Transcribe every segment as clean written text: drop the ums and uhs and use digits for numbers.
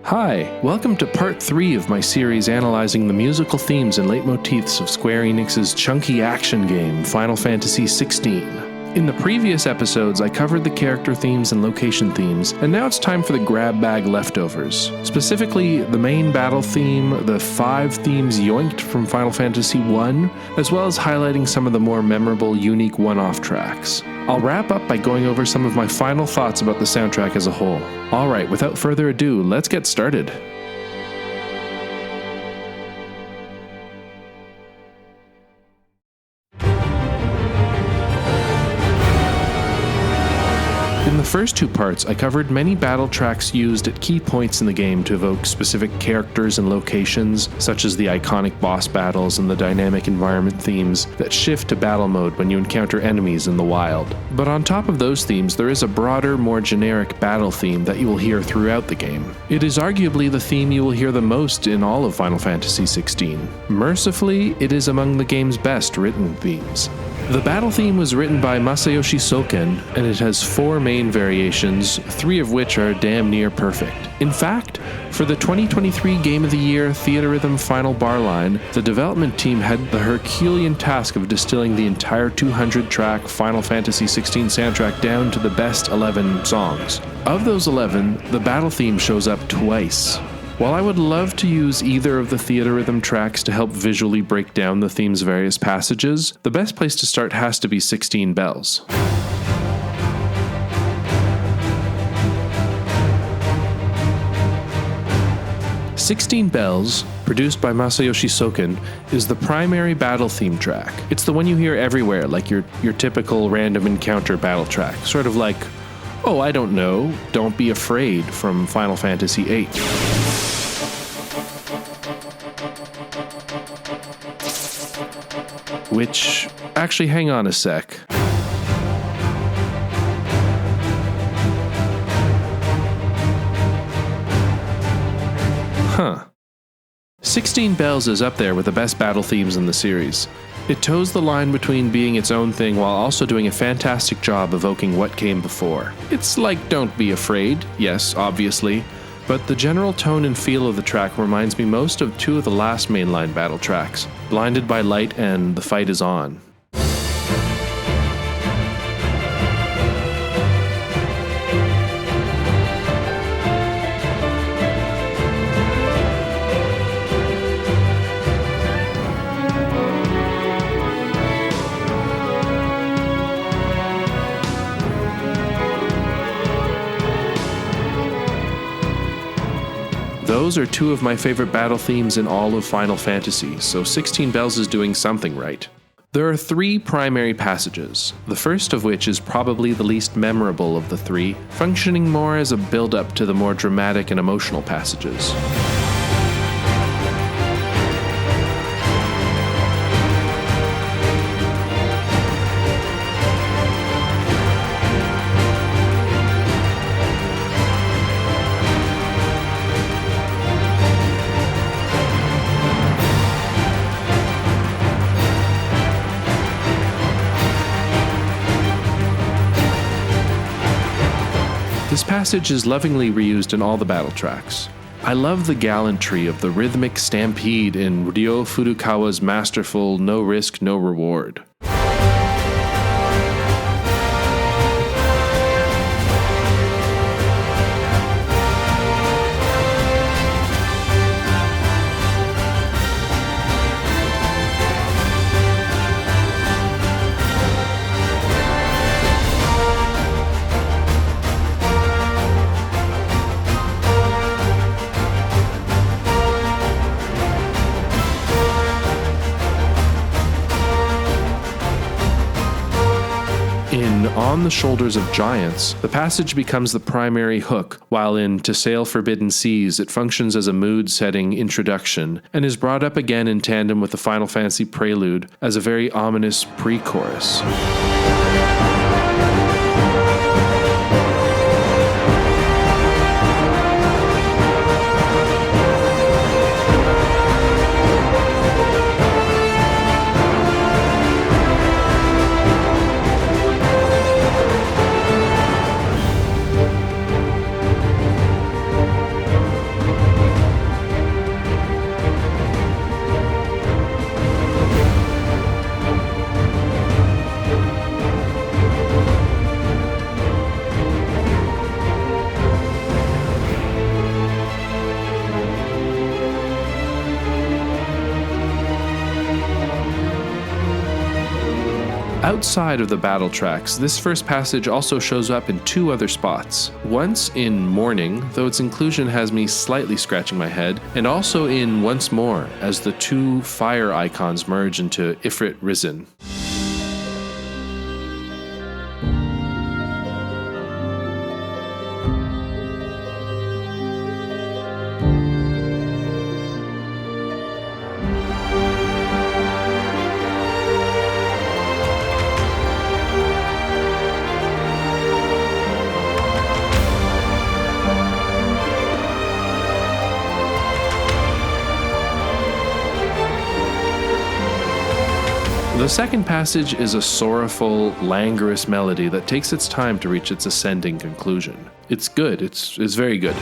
Hi, welcome to part 3 of my series analyzing the musical themes and leitmotifs of Square Enix's chunky action game, Final Fantasy XVI. In the previous episodes, I covered the character themes and location themes, and now it's time for the grab bag leftovers. Specifically, the main battle theme, the 5 themes yoinked from Final Fantasy I, as well as highlighting some of the more memorable, unique one-off tracks. I'll wrap up by going over some of my final thoughts about the soundtrack as a whole. Alright, without further ado, let's get started. In the first 2 parts, I covered many battle tracks used at key points in the game to evoke specific characters and locations, such as the iconic boss battles and the dynamic environment themes that shift to battle mode when you encounter enemies in the wild. But on top of those themes, there is a broader, more generic battle theme that you will hear throughout the game. It is arguably the theme you will hear the most in all of Final Fantasy XVI. Mercifully, it is among the game's best written themes. The battle theme was written by Masayoshi Soken, and it has 4 main variations, 3 of which are damn near perfect. In fact, for the 2023 Game of the Year Theatrhythm Final Bar line, the development team had the Herculean task of distilling the entire 200-track Final Fantasy XVI soundtrack down to the best 11 songs. Of those 11, the battle theme shows up twice. While I would love to use either of the Theatrhythm tracks to help visually break down the theme's various passages, the best place to start has to be 16 Bells. "16 Bells", produced by Masayoshi Soken, is the primary battle theme track. It's the one you hear everywhere, like your typical random encounter battle track, sort of like, oh, I don't know, Don't Be Afraid from Final Fantasy VIII. Which, actually, hang on a sec. Huh. 16 Bells is up there with the best battle themes in the series. It toes the line between being its own thing while also doing a fantastic job evoking what came before. It's like Don't Be Afraid, yes, obviously, but the general tone and feel of the track reminds me most of 2 of the last mainline battle tracks, Blinded by Light and The Fight Is On. Those are 2 of my favorite battle themes in all of Final Fantasy, so 16 Bells is doing something right. There are 3 primary passages, the first of which is probably the least memorable of the 3, functioning more as a build-up to the more dramatic and emotional passages. This passage is lovingly reused in all the battle tracks. I love the gallantry of the rhythmic stampede in Ryo Furukawa's masterful No Risk, No Reward. On the Shoulders of Giants, the passage becomes the primary hook, while in To Sail Forbidden Seas it functions as a mood-setting introduction, and is brought up again in tandem with the Final Fantasy prelude as a very ominous pre-chorus. Outside of the battle tracks, this first passage also shows up in two other spots. Once in Morning, though its inclusion has me slightly scratching my head, and also in Once More, as the two fire icons merge into Ifrit Risen. The second passage is a sorrowful, languorous melody that takes its time to reach its ascending conclusion. It's good, it's very good.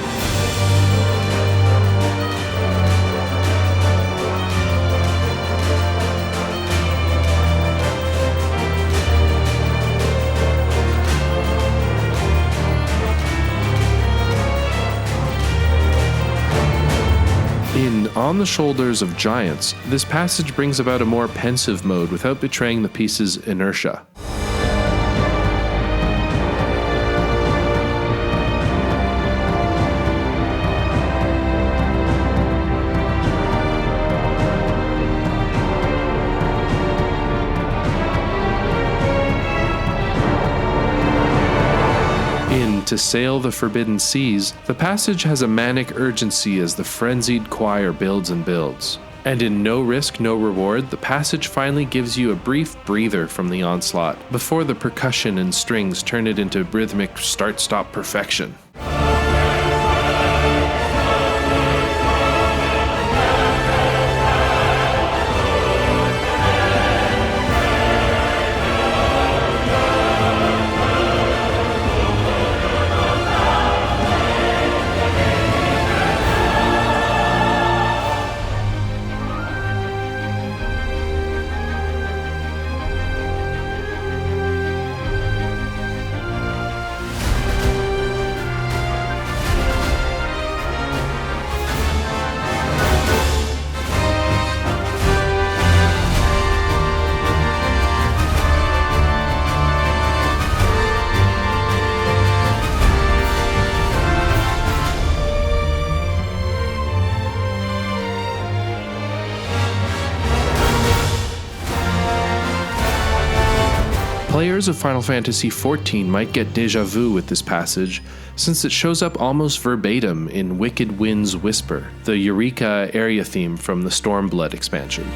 In On the Shoulders of Giants, this passage brings about a more pensive mode without betraying the piece's inertia. To Sail the Forbidden Seas, the passage has a manic urgency as the frenzied choir builds and builds. And in No Risk, No Reward, the passage finally gives you a brief breather from the onslaught, before the percussion and strings turn it into rhythmic start-stop perfection. Players of Final Fantasy XIV might get déjà vu with this passage, since it shows up almost verbatim in Wicked Wind's Whisper, the Eureka area theme from the Stormblood expansion.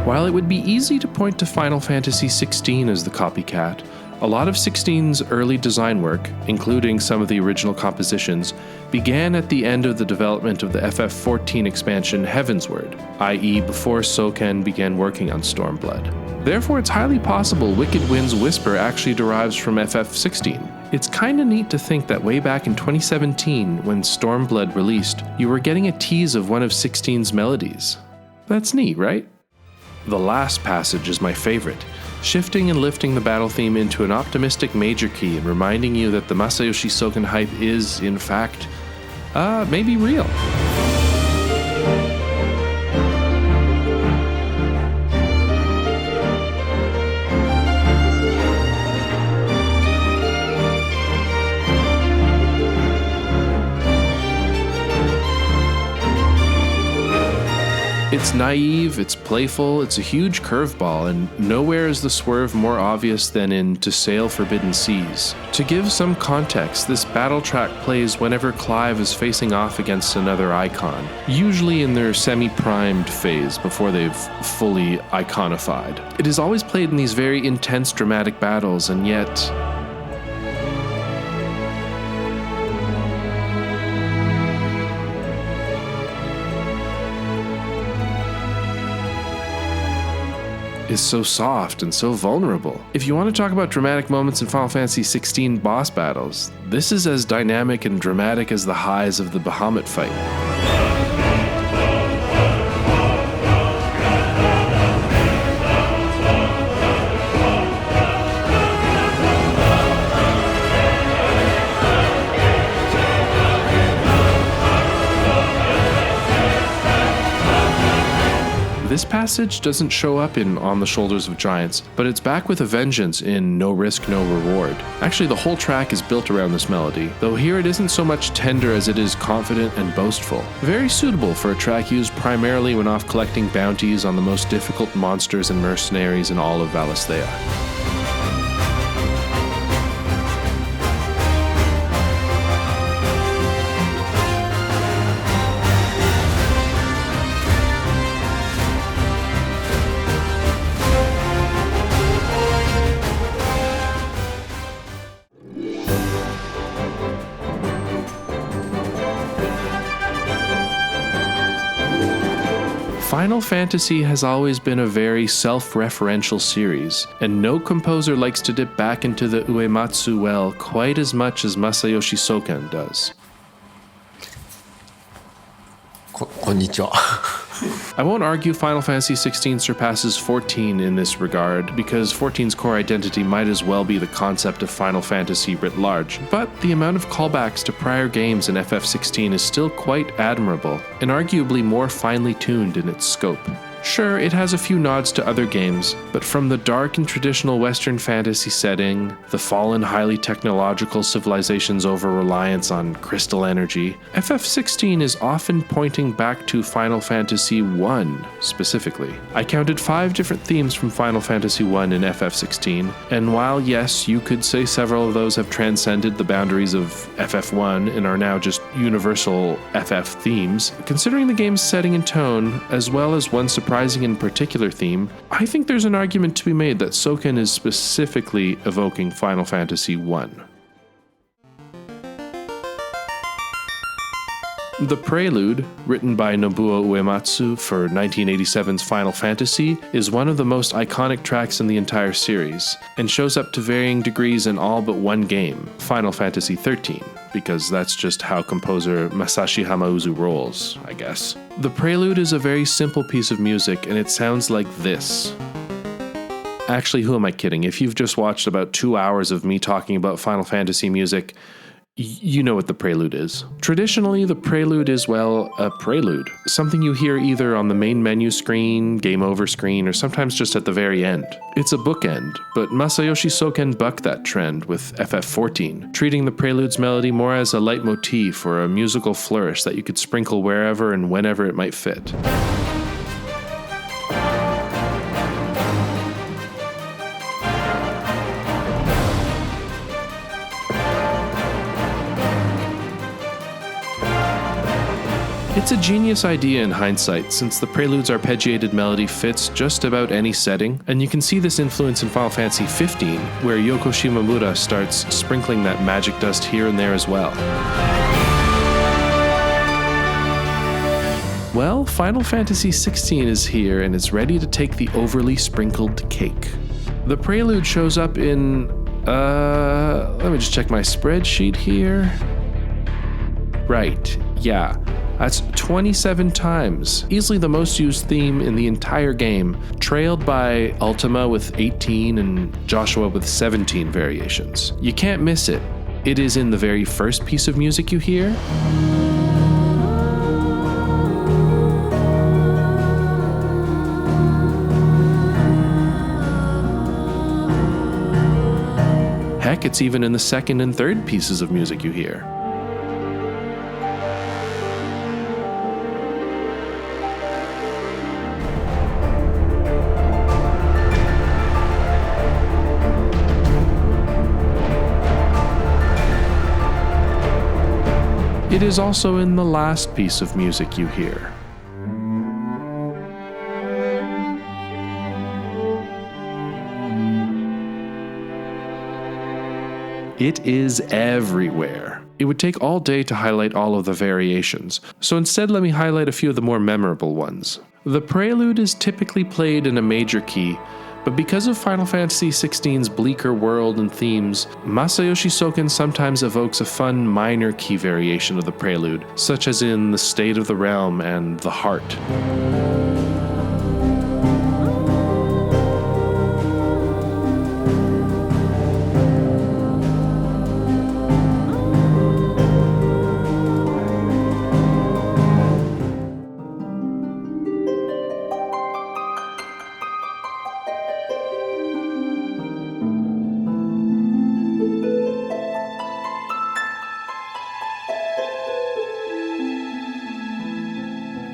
While it would be easy to point to Final Fantasy XVI as the copycat, a lot of 16's early design work, including some of the original compositions, began at the end of the development of the FF14 expansion Heavensward, i.e. before Soken began working on Stormblood. Therefore, it's highly possible Wicked Wind's Whisper actually derives from FF16. It's kinda neat to think that way back in 2017, when Stormblood released, you were getting a tease of one of 16's melodies. That's neat, right? The last passage is my favorite, shifting and lifting the battle theme into an optimistic major key and reminding you that the Masayoshi Soken hype is, in fact, maybe real. It's naive, it's playful, it's a huge curveball, and nowhere is the swerve more obvious than in To Sail Forbidden Seas. To give some context, this battle track plays whenever Clive is facing off against another icon, usually in their semi-primed phase before they've fully iconified. It is always played in these very intense dramatic battles, and yet is so soft and so vulnerable. If you want to talk about dramatic moments in Final Fantasy XVI boss battles, this is as dynamic and dramatic as the highs of the Bahamut fight. This passage doesn't show up in On the Shoulders of Giants, but it's back with a vengeance in No Risk, No Reward. Actually, the whole track is built around this melody, though here it isn't so much tender as it is confident and boastful. Very suitable for a track used primarily when off collecting bounties on the most difficult monsters and mercenaries in all of Valisthea. Final Fantasy has always been a very self-referential series, and no composer likes to dip back into the Uematsu well quite as much as Masayoshi Soken does. こんにちは。I won't argue Final Fantasy XVI surpasses 14 in this regard, because 14's core identity might as well be the concept of Final Fantasy writ large, but the amount of callbacks to prior games in FF16 is still quite admirable, and arguably more finely tuned in its scope. Sure, it has a few nods to other games, but from the dark and traditional Western fantasy setting, the fallen highly technological civilization's over-reliance on crystal energy, FF16 is often pointing back to Final Fantasy I specifically. I counted 5 different themes from Final Fantasy I in FF16, and while yes, you could say several of those have transcended the boundaries of FF1 and are now just universal FF themes, considering the game's setting and tone, as well as one surprising and particular theme, I think there's an argument to be made that Soken is specifically evoking Final Fantasy I. The Prelude, written by Nobuo Uematsu for 1987's Final Fantasy, is one of the most iconic tracks in the entire series, and shows up to varying degrees in all but one game, Final Fantasy XIII, because that's just how composer Masashi Hamauzu rolls, I guess. The Prelude is a very simple piece of music, and it sounds like this. Actually, who am I kidding? If you've just watched about 2 hours of me talking about Final Fantasy music, you know what the prelude is. Traditionally, the prelude is, well, a prelude. Something you hear either on the main menu screen, game over screen, or sometimes just at the very end. It's a bookend, but Masayoshi Soken bucked that trend with FF14, treating the prelude's melody more as a leitmotif or a musical flourish that you could sprinkle wherever and whenever it might fit. It's a genius idea in hindsight, since the Prelude's arpeggiated melody fits just about any setting, and you can see this influence in Final Fantasy XV, where Yoko Shimomura starts sprinkling that magic dust here and there as well. Well, Final Fantasy XVI is here, and it's ready to take the overly sprinkled cake. The Prelude shows up in, let me just check my spreadsheet here. Right, yeah. That's 27 times, easily the most used theme in the entire game, trailed by Ultima with 18 and Joshua with 17 variations. You can't miss it. It is in the very first piece of music you hear. Heck, it's even in the second and third pieces of music you hear. It is also in the last piece of music you hear. It is everywhere. It would take all day to highlight all of the variations, so instead let me highlight a few of the more memorable ones. The Prelude is typically played in a major key, but because of Final Fantasy XVI's bleaker world and themes, Masayoshi Soken sometimes evokes a fun minor key variation of the Prelude, such as in The State of the Realm and The Heart.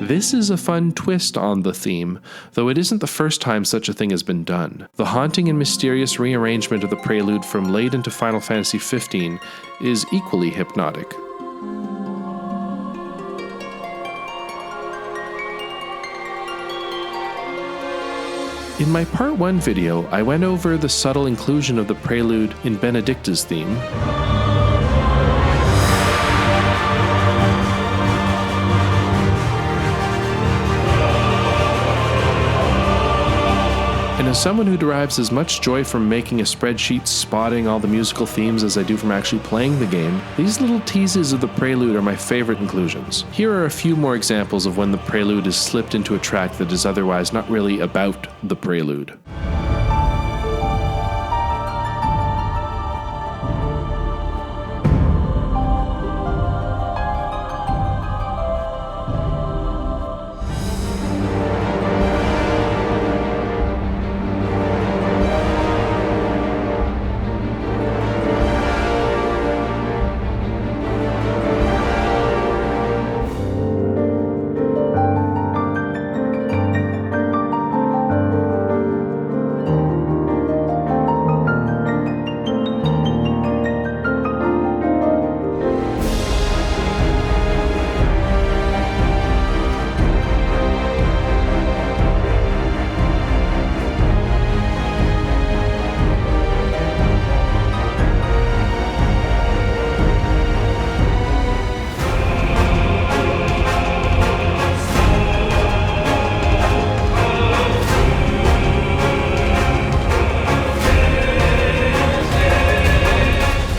This is a fun twist on the theme, though it isn't the first time such a thing has been done. The haunting and mysterious rearrangement of the prelude from late into Final Fantasy XV is equally hypnotic. In my Part 1 video, I went over the subtle inclusion of the prelude in Benedicta's theme. And as someone who derives as much joy from making a spreadsheet spotting all the musical themes as I do from actually playing the game, these little teases of the prelude are my favorite inclusions. Here are a few more examples of when the prelude is slipped into a track that is otherwise not really about the prelude.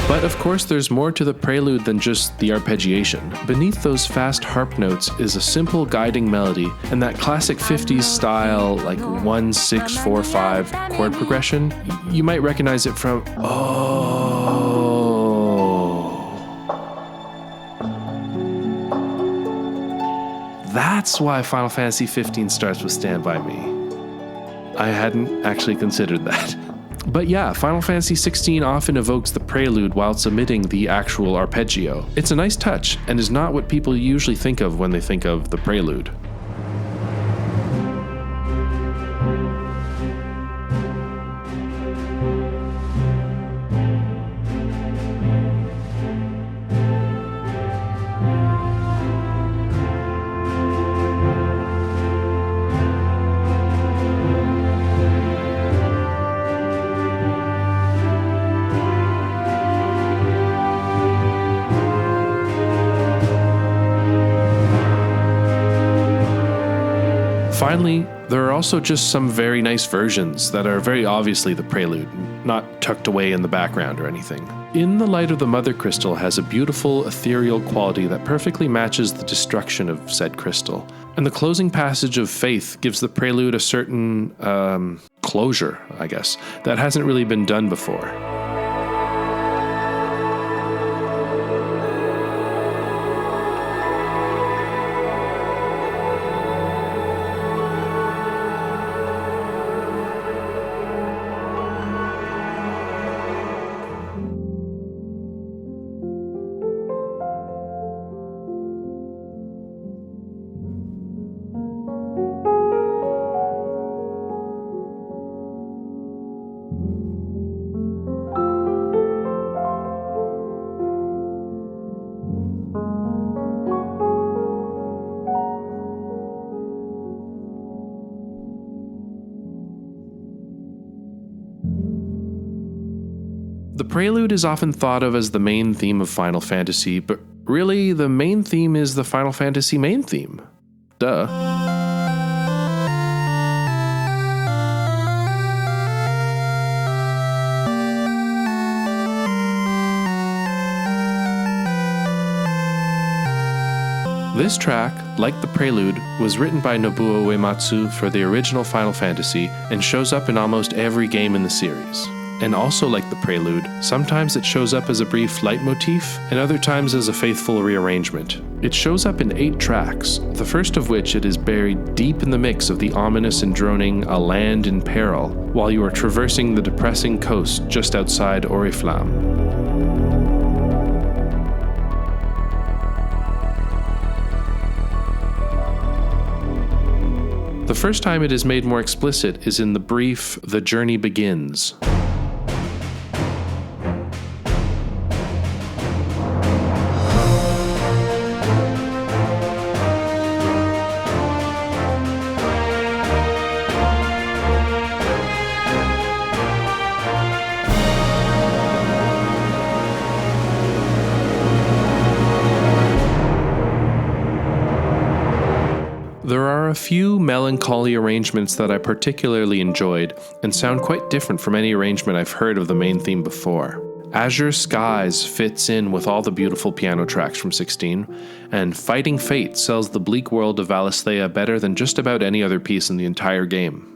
But of course there's more to the prelude than just the arpeggiation. Beneath those fast harp notes is a simple guiding melody, and that classic 50s style, like 1-6-4-5 chord progression. You might recognize it from That's why Final Fantasy XV starts with Stand By Me. I hadn't actually considered that. But yeah, Final Fantasy XVI often evokes the prelude whilst omitting the actual arpeggio. It's a nice touch, and is not what people usually think of when they think of the prelude. Finally, there are also just some very nice versions that are very obviously the prelude, not tucked away in the background or anything. In the Light of the Mother Crystal has a beautiful ethereal quality that perfectly matches the destruction of said crystal. And the closing passage of Faith gives the prelude a certain closure, I guess, that hasn't really been done before. The prelude is often thought of as the main theme of Final Fantasy, but really the main theme is the Final Fantasy main theme. Duh. This track, like the prelude, was written by Nobuo Uematsu for the original Final Fantasy and shows up in almost every game in the series. And also like the prelude, sometimes it shows up as a brief leitmotif, and other times as a faithful rearrangement. It shows up in 8 tracks, the first of which it is buried deep in the mix of the ominous and droning A Land in Peril, while you are traversing the depressing coast just outside Oriflamme. The first time it is made more explicit is in the brief "The Journey Begins." There are a few melancholy arrangements that I particularly enjoyed and sound quite different from any arrangement I've heard of the main theme before. Azure Skies fits in with all the beautiful piano tracks from 16, and Fighting Fate sells the bleak world of Valisthea better than just about any other piece in the entire game.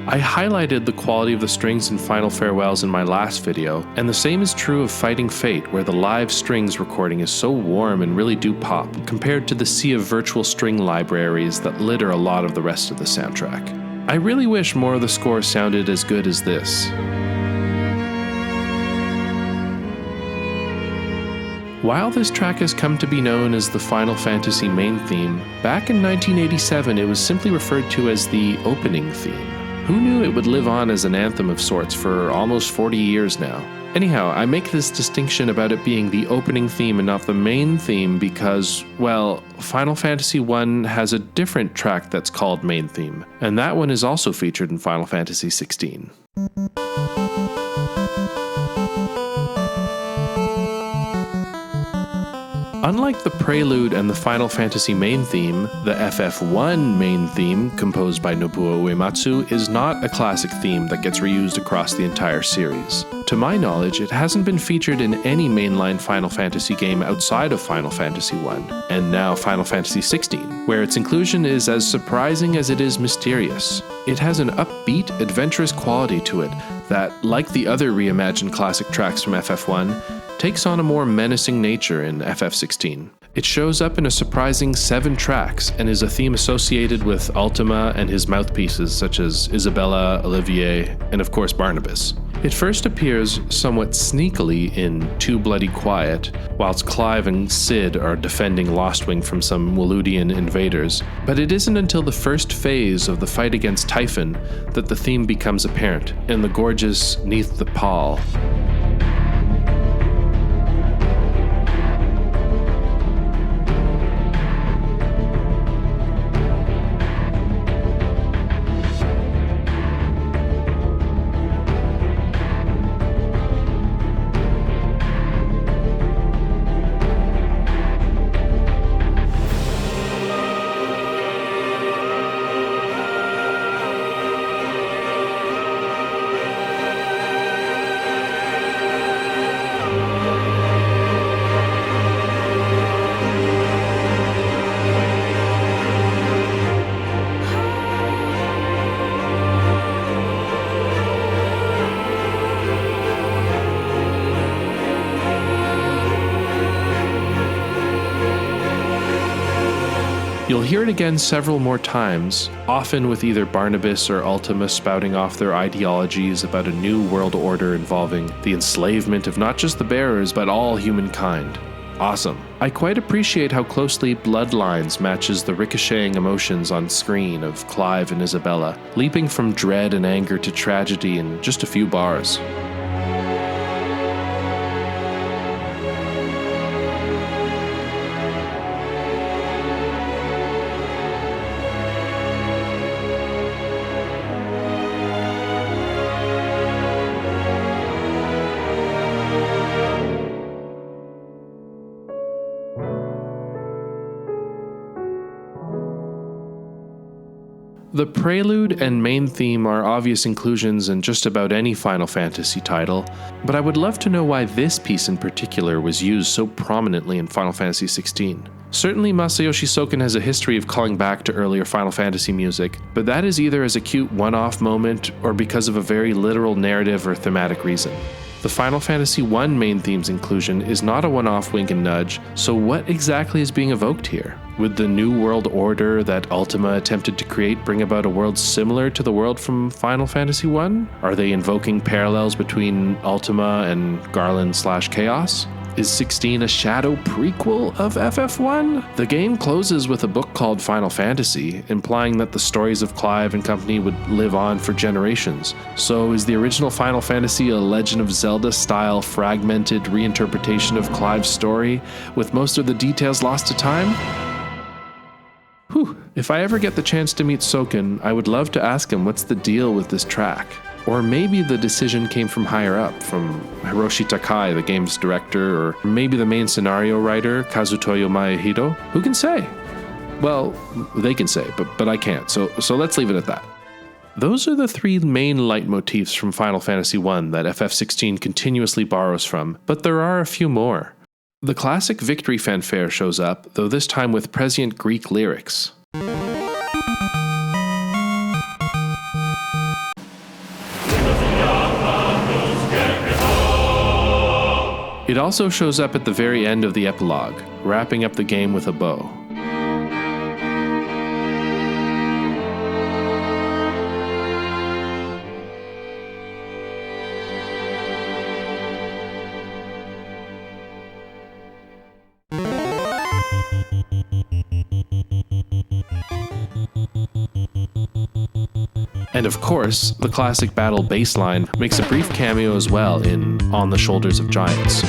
I highlighted the quality of the strings in Final Farewells in my last video, and the same is true of Fighting Fate, where the live strings recording is so warm and really do pop, compared to the sea of virtual string libraries that litter a lot of the rest of the soundtrack. I really wish more of the score sounded as good as this. While this track has come to be known as the Final Fantasy main theme, back in 1987 it was simply referred to as the opening theme. Who knew it would live on as an anthem of sorts for almost 40 years now? Anyhow, I make this distinction about it being the opening theme and not the main theme because, well, Final Fantasy I has a different track that's called main theme, and that one is also featured in Final Fantasy XVI. Unlike the Prelude and the Final Fantasy main theme, the FF1 main theme, composed by Nobuo Uematsu, is not a classic theme that gets reused across the entire series. To my knowledge, it hasn't been featured in any mainline Final Fantasy game outside of Final Fantasy I, and now Final Fantasy XVI, where its inclusion is as surprising as it is mysterious. It has an upbeat, adventurous quality to it that, like the other reimagined classic tracks from FF1, takes on a more menacing nature in FF16. It shows up in a surprising 7 tracks and is a theme associated with Ultima and his mouthpieces such as Isabella, Olivier, and of course Barnabas. It first appears somewhat sneakily in Too Bloody Quiet, whilst Clive and Cid are defending Lostwing from some Waludian invaders, but it isn't until the first phase of the fight against Typhon that the theme becomes apparent in the gorgeous Neath the Pall. You'll hear it again several more times, often with either Barnabas or Ultima spouting off their ideologies about a new world order involving the enslavement of not just the bearers, but all humankind. Awesome. I quite appreciate how closely Bloodlines matches the ricocheting emotions on screen of Clive and Isabella, leaping from dread and anger to tragedy in just a few bars. The prelude and main theme are obvious inclusions in just about any Final Fantasy title, but I would love to know why this piece in particular was used so prominently in Final Fantasy XVI. Certainly Masayoshi Soken has a history of calling back to earlier Final Fantasy music, but that is either as a cute one-off moment or because of a very literal narrative or thematic reason. The Final Fantasy I main theme's inclusion is not a one-off wink and nudge, so what exactly is being evoked here? Would the New World Order that Ultima attempted to create bring about a world similar to the world from Final Fantasy I? Are they invoking parallels between Ultima and Garland/Chaos? Is 16 a shadow prequel of FF1? The game closes with a book called Final Fantasy, implying that the stories of Clive and company would live on for generations. So is the original Final Fantasy a Legend of Zelda-style fragmented reinterpretation of Clive's story, with most of the details lost to time? Whew. If I ever get the chance to meet Soken, I would love to ask him what's the deal with this track. Or maybe the decision came from higher up, from Hiroshi Takai, the game's director, or maybe the main scenario writer, Kazutoyo Maehiro. Who can say? Well, they can say, but I can't, so let's leave it at that. Those are the three main leitmotifs from Final Fantasy I that FF16 continuously borrows from, but there are a few more. The classic victory fanfare shows up, though this time with prescient Greek lyrics. It also shows up at the very end of the epilogue, wrapping up the game with a bow. And of course, the classic battle bassline makes a brief cameo as well in On the Shoulders of Giants.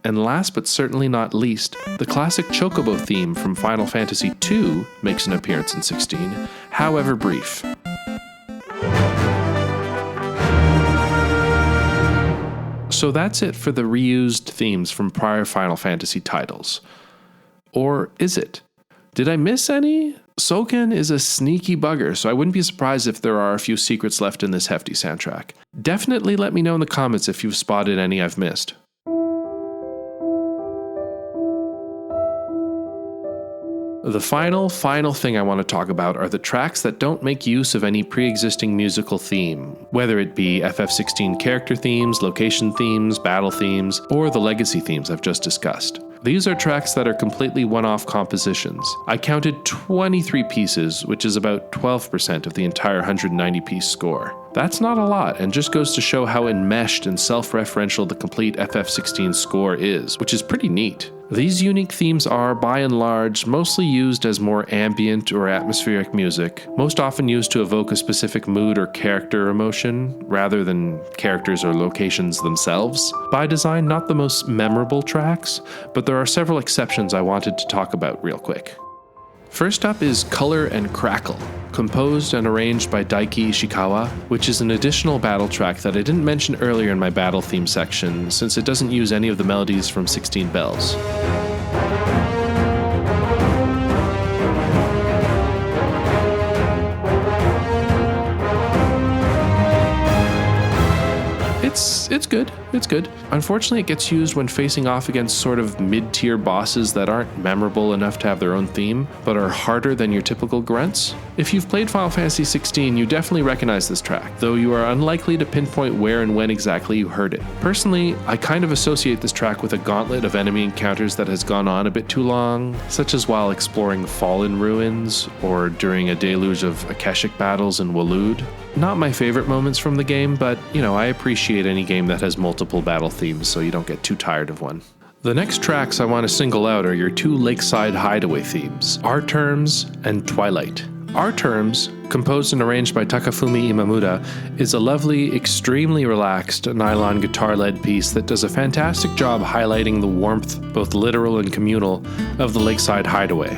And last but certainly not least, the classic Chocobo theme from Final Fantasy II makes an appearance in 16, however brief. So that's it for the reused themes from prior Final Fantasy titles. Or is it? Did I miss any? Soken is a sneaky bugger, so I wouldn't be surprised if there are a few secrets left in this hefty soundtrack. Definitely let me know in the comments if you've spotted any I've missed. The final thing I want to talk about are the tracks that don't make use of any pre-existing musical theme, whether it be FF16 character themes, location themes, battle themes, or the legacy themes I've just discussed. These are tracks that are completely one-off compositions. I counted 23 pieces, which is about 12% of the entire 190-piece score. That's not a lot, and just goes to show how enmeshed and self-referential the complete FF16 score is, which is pretty neat. These unique themes are, by and large, mostly used as more ambient or atmospheric music, most often used to evoke a specific mood or character emotion, rather than characters or locations themselves. By design, not the most memorable tracks, but there are several exceptions I wanted to talk about real quick. First up is Color and Crackle, composed and arranged by Daiki Ishikawa, which is an additional battle track that I didn't mention earlier in my battle theme section, since it doesn't use any of the melodies from 16 Bells. It's good. Unfortunately, it gets used when facing off against sort of mid-tier bosses that aren't memorable enough to have their own theme, but are harder than your typical grunts. If you've played Final Fantasy XVI, you definitely recognize this track, though you are unlikely to pinpoint where and when exactly you heard it. Personally, I kind of associate this track with a gauntlet of enemy encounters that has gone on a bit too long, such as while exploring Fallen Ruins, or during a deluge of Akashic battles in Waloed. Not my favorite moments from the game, but, I appreciate any game that has multiple battle themes so you don't get too tired of one. The next tracks I want to single out are your two Lakeside Hideaway themes, Our Terms and Twilight. Our Terms, composed and arranged by Takafumi Imamura, is a lovely, extremely relaxed nylon guitar-led piece that does a fantastic job highlighting the warmth, both literal and communal, of the lakeside hideaway.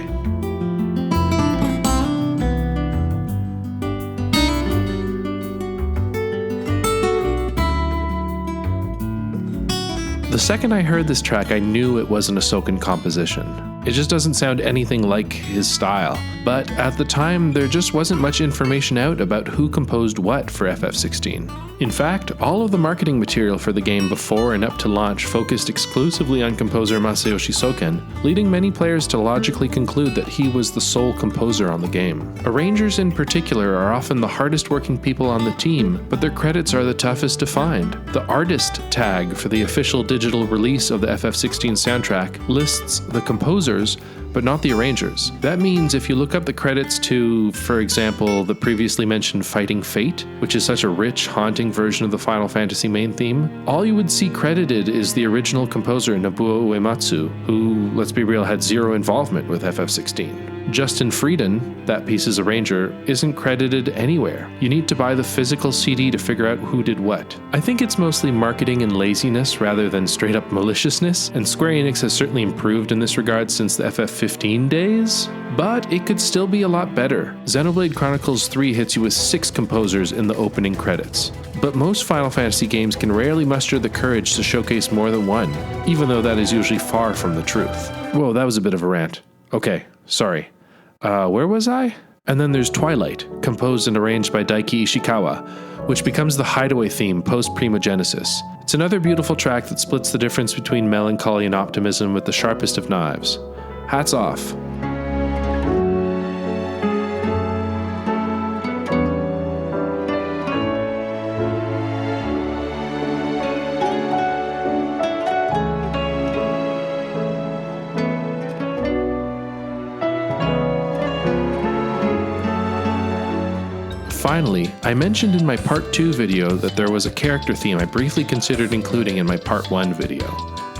The second I heard this track, I knew it was an Ahsoken composition. It just doesn't sound anything like his style. But at the time, there just wasn't much information out about who composed what for FF16. In fact, all of the marketing material for the game before and up to launch focused exclusively on composer Masayoshi Soken, leading many players to logically conclude that he was the sole composer on the game. Arrangers in particular are often the hardest working people on the team, but their credits are the toughest to find. The artist tag for the official digital release of the FF16 soundtrack lists the composers, but not the arrangers. That means if you look up the credits to, for example, the previously mentioned Fighting Fate, which is such a rich, haunting version of the Final Fantasy main theme, all you would see credited is the original composer Nobuo Uematsu, who, let's be real, had zero involvement with FF16. Justin Frieden, that piece's arranger, isn't credited anywhere. You need to buy the physical CD to figure out who did what. I think it's mostly marketing and laziness rather than straight up maliciousness, and Square Enix has certainly improved in this regard since the FF15 days, but it could still be a lot better. Xenoblade Chronicles 3 hits you with 6 composers in the opening credits, but most Final Fantasy games can rarely muster the courage to showcase more than one, even though that is usually far from the truth. Whoa, that was a bit of a rant. Okay, sorry. Where was I? And then there's Twilight, composed and arranged by Daiki Ishikawa, which becomes the hideaway theme post-Primogenesis. It's another beautiful track that splits the difference between melancholy and optimism with the sharpest of knives. Hats off. Finally, I mentioned in my Part 2 video that there was a character theme I briefly considered including in my Part 1 video.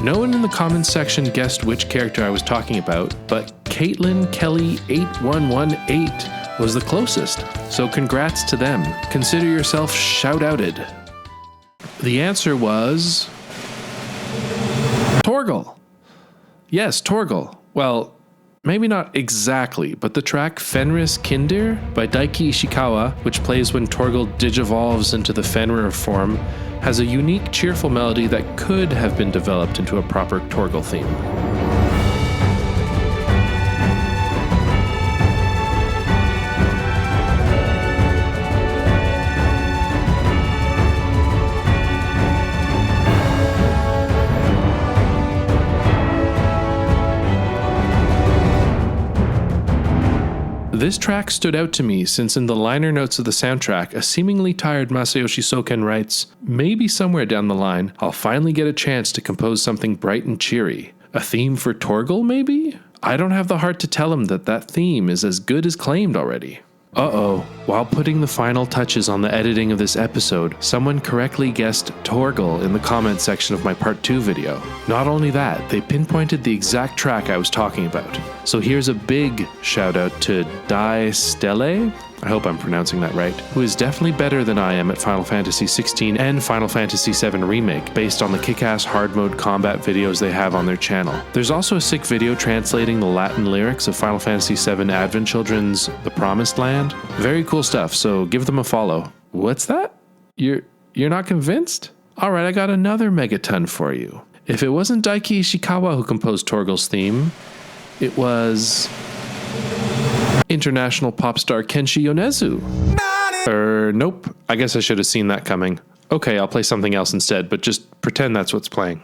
No one in the comments section guessed which character I was talking about, but Caitlin Kelly 8118 was the closest, so congrats to them. Consider yourself shout-outed. The answer was... Torgal! Yes, Torgal. Well, maybe not exactly, but the track Fenris Kindir by Daiki Ishikawa, which plays when Torgal digivolves into the Fenrir form, has a unique, cheerful melody that could have been developed into a proper Torgal theme. This track stood out to me since in the liner notes of the soundtrack, a seemingly tired Masayoshi Soken writes, "Maybe somewhere down the line, I'll finally get a chance to compose something bright and cheery. A theme for Torgal, maybe?" I don't have the heart to tell him that that theme is as good as claimed already. Uh-oh, while putting the final touches on the editing of this episode, someone correctly guessed Torgal in the comments section of my Part 2 video. Not only that, they pinpointed the exact track I was talking about. So here's a big shout out to Die Stelle, I hope I'm pronouncing that right, who is definitely better than I am at Final Fantasy XVI and Final Fantasy VII Remake, based on the kick-ass hard mode combat videos they have on their channel. There's also a sick video translating the Latin lyrics of Final Fantasy VII Advent Children's The Promised Land. Very cool stuff, so give them a follow. What's that? You're not convinced? Alright, I got another megaton for you. If it wasn't Daiki Ishikawa who composed Torgal's theme, it was... international pop star Kenshi Yonezu. Nope. I guess I should have seen that coming. Okay, I'll play something else instead, but just pretend that's what's playing.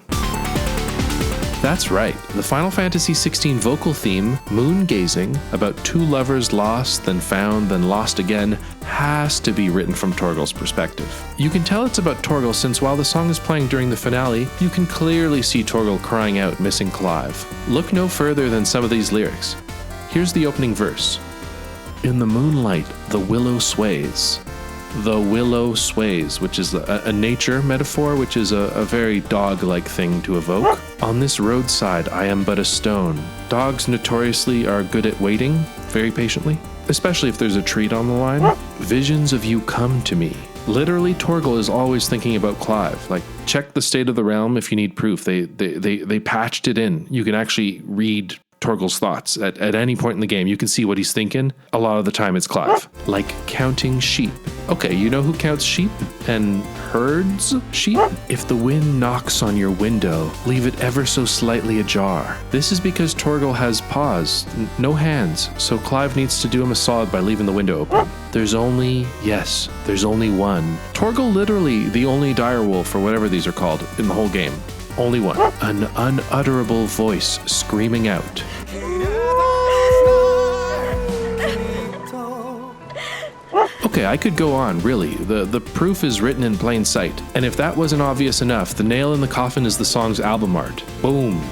That's right. The Final Fantasy XVI vocal theme, Moon Gazing, about two lovers lost, then found, then lost again, has to be written from Torgal's perspective. You can tell it's about Torgal since while the song is playing during the finale, you can clearly see Torgal crying out, missing Clive. Look no further than some of these lyrics. Here's the opening verse. In the moonlight, the willow sways. The willow sways, which is a nature metaphor, which is a very dog-like thing to evoke. On this roadside, I am but a stone. Dogs notoriously are good at waiting, very patiently. especially if there's a treat on the line. Visions of you come to me. Literally, Torgal is always thinking about Clive. Like, check the state of the realm if you need proof. They patched it in. You can actually read Torgal's thoughts at any point in the game. You can see what he's thinking. A lot of the time it's Clive. Like counting sheep. Okay, you know who counts sheep and herds sheep? If the wind knocks on your window, leave it ever so slightly ajar. This is because Torgal has paws, no hands, so Clive needs to do him a solid by leaving the window open. There's only one. Torgal literally the only direwolf, or whatever these are called, in the whole game. Only one. An unutterable voice screaming out. Okay, I could go on, really. The proof is written in plain sight. And if that wasn't obvious enough, the nail in the coffin is the song's album art. Boom.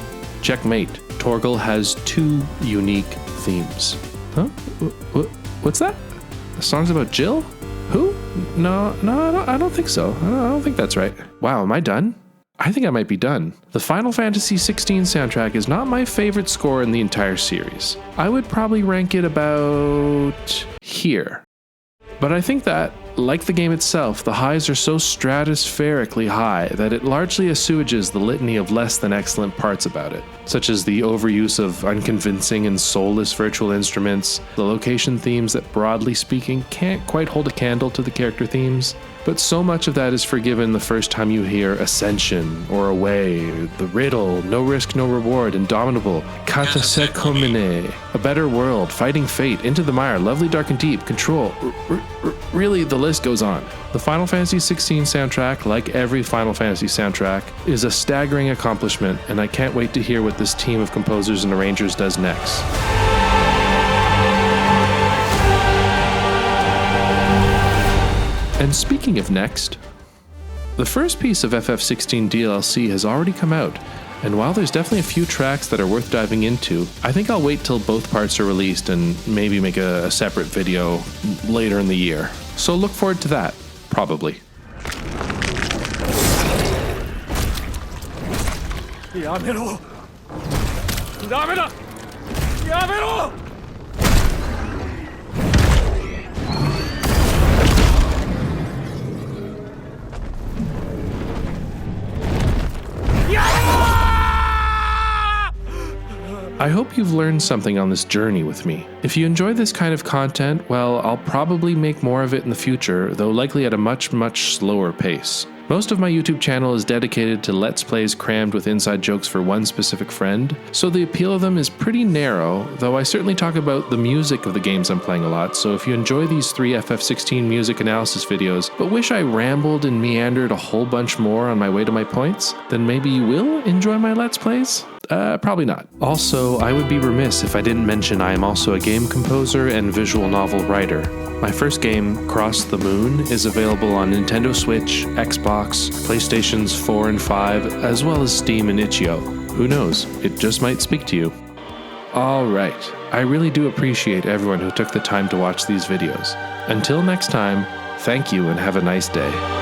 Checkmate. Torgal has 2 unique themes. Huh? What's that? The song's about Jill? Who? No, I don't think so. I don't think that's right. Wow, am I done? I think I might be done. The Final Fantasy XVI soundtrack is not my favorite score in the entire series. I would probably rank it about here. But I think that, like the game itself, the highs are so stratospherically high that it largely assuages the litany of less than excellent parts about it, such as the overuse of unconvincing and soulless virtual instruments, the location themes that, broadly speaking, can't quite hold a candle to the character themes. But so much of that is forgiven the first time you hear Ascension, or Away, The Riddle, No Risk, No Reward, Indomitable, Katasekomine, A Better World, Fighting Fate, Into the Mire, Lovely Dark and Deep, Control. Really, the list goes on. The Final Fantasy XVI soundtrack, like every Final Fantasy soundtrack, is a staggering accomplishment, and I can't wait to hear what this team of composers and arrangers does next. And speaking of next, the first piece of FF16 DLC has already come out, and while there's definitely a few tracks that are worth diving into, I think I'll wait till both parts are released and maybe make a separate video later in the year. So look forward to that, probably. Yamero! Dameda! Yamero! I hope you've learned something on this journey with me. If you enjoy this kind of content, well, I'll probably make more of it in the future, though likely at a much slower pace. Most of my YouTube channel is dedicated to Let's Plays crammed with inside jokes for one specific friend, so the appeal of them is pretty narrow, though I certainly talk about the music of the games I'm playing a lot, so if you enjoy these 3 FF16 music analysis videos, but wish I rambled and meandered a whole bunch more on my way to my points, then maybe you will enjoy my Let's Plays? Probably not. Also, I would be remiss if I didn't mention I am also a game composer and visual novel writer. My first game, Cross the Moon, is available on Nintendo Switch, Xbox, PlayStations 4 and 5, as well as Steam and itch.io. Who knows, it just might speak to you. Alright, I really do appreciate everyone who took the time to watch these videos. Until next time, thank you and have a nice day.